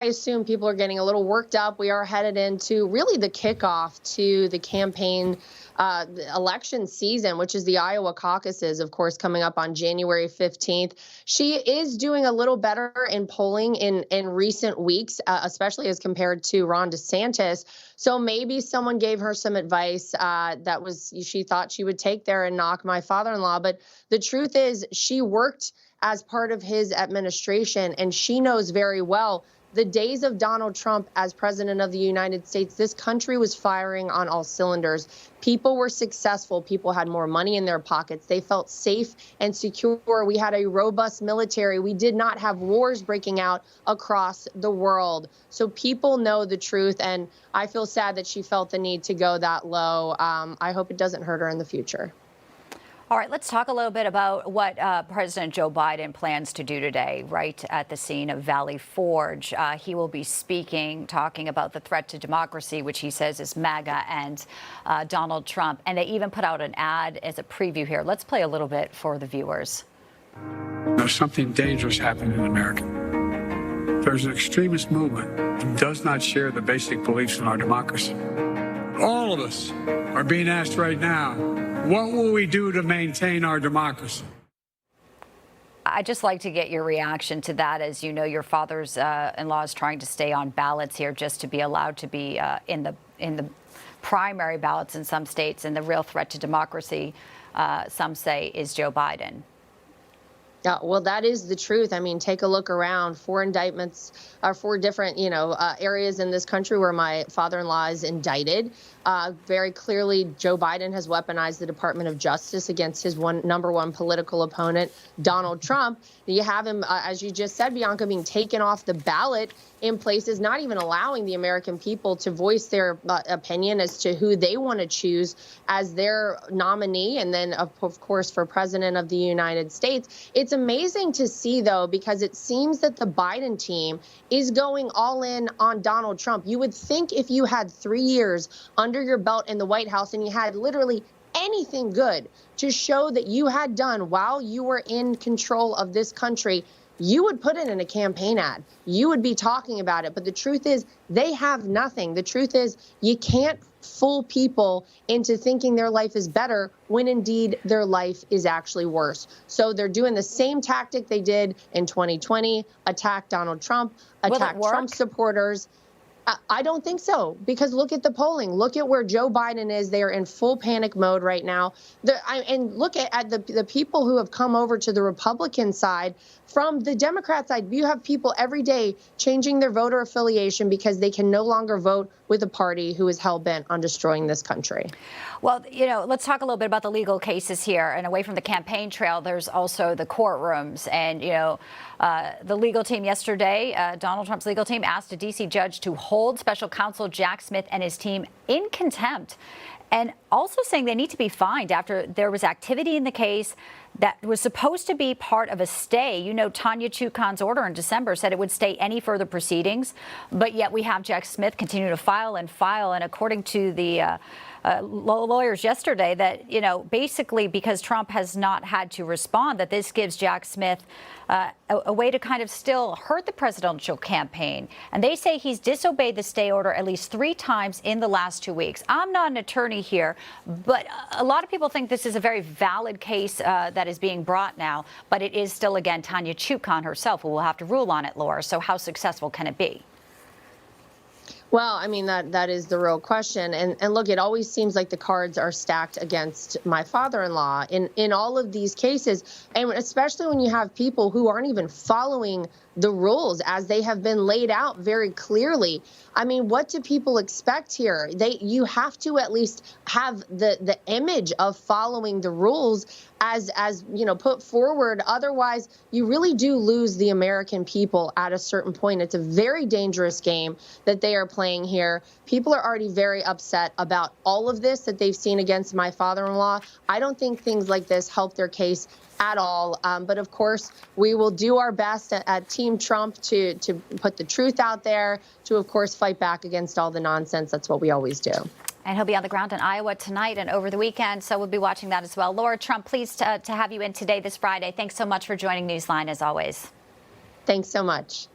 assume people are getting a little worked up. We are headed into really the kickoff to the campaign election season, which is the Iowa caucuses, of course, coming up on January 15th. She is doing a little better in polling in recent weeks, especially as compared to Ron DeSantis. So maybe someone gave her some advice that was she thought she would take there and knock my father-in-law. But the truth is she worked as part of his administration, and she knows very well the days of Donald Trump as president of the United States, this country was firing on all cylinders. People were successful. People had more money in their pockets. They felt safe and secure. We had a robust military. We did not have wars breaking out across the world. So people know the truth, and I feel sad that she felt the need to go that low. I hope it doesn't hurt her in the future. All right, let's talk a little bit about what President Joe Biden plans to do today, right at the scene of Valley Forge. He will be speaking, talking about the threat to democracy, which he says is MAGA and Donald Trump. And they even put out an ad as a preview here. Let's play a little bit for the viewers. There's something dangerous happening in America. There's an extremist movement that does not share the basic beliefs in our democracy. All of us are being asked right now, what will we do to maintain our democracy? I'd just like to get your reaction to that. As you know, your father's-in-law is trying to stay on ballots here just to be allowed to be in the primary ballots in some states. And the real threat to democracy, some say, is Joe Biden. Yeah, well, that is the truth. I mean, take a look around. 4 indictments, or 4 different, areas in this country where my father-in-law is indicted. Very clearly, Joe Biden has weaponized the Department of Justice against his number one political opponent, Donald Trump. You have him, as you just said, Bianca, being taken off the ballot in places, not even allowing the American people to voice their opinion as to who they want to choose as their nominee. And then, of course, for president of the United States. It's amazing to see, though, because it seems that the Biden team is going all in on Donald Trump. You would think if you had 3 years under your belt in the White House and you had literally anything good to show that you had done while you were in control of this country, you would put it in a campaign ad. You would be talking about it. But the truth is, they have nothing. The truth is, you can't fool people into thinking their life is better when indeed their life is actually worse. So they're doing the same tactic they did in 2020, attack Donald Trump, attack Trump supporters. I don't think so, because look at the polling. Look at where Joe Biden is. They are in full panic mode right now. And look at the people who have come over to the Republican side. From the Democrat side, you have people every day changing their voter affiliation because they can no longer vote with a party who is hell-bent on destroying this country. Well, let's talk a little bit about the legal cases here. And away from the campaign trail, there's also the courtrooms. And, the legal team yesterday, Donald Trump's legal team, asked a D.C. judge to hold special counsel Jack Smith and his team in contempt, and also saying they need to be fined after there was activity in the case that was supposed to be part of a stay. Tanya Chutkan's order in December said it would stay any further proceedings, but yet we have Jack Smith continue to file. And according to the lawyers yesterday, that, basically because Trump has not had to respond, that this gives Jack Smith a way to kind of still hurt the presidential campaign. And they say he's disobeyed the stay order at least 3 times in the last 2 weeks. I'm not an attorney here, but a lot of people think this is a very valid case that is being brought now. But it is still, again, Tanya Chutkan herself who will have to rule on it, Laura. So how successful can it be? Well, I mean, that is the real question. And look, it always seems like the cards are stacked against my father-in-law in all of these cases. And especially when you have people who aren't even following the rules as they have been laid out very clearly. I mean, what do people expect here? You have to at least have the image of following the rules as put forward. Otherwise, you really do lose the American people at a certain point. It's a very dangerous game that they are playing here. People are already very upset about all of this that they've seen against my father-in-law. I don't think things like this help their case at all. But of course, we will do our best at Team Trump to put the truth out there, to, of course, fight back against all the nonsense. That's what we always do. And he'll be on the ground in Iowa tonight and over the weekend, so we'll be watching that as well. Lara Trump, pleased to have you in today this Friday. Thanks so much for joining Newsline, as always. Thanks so much.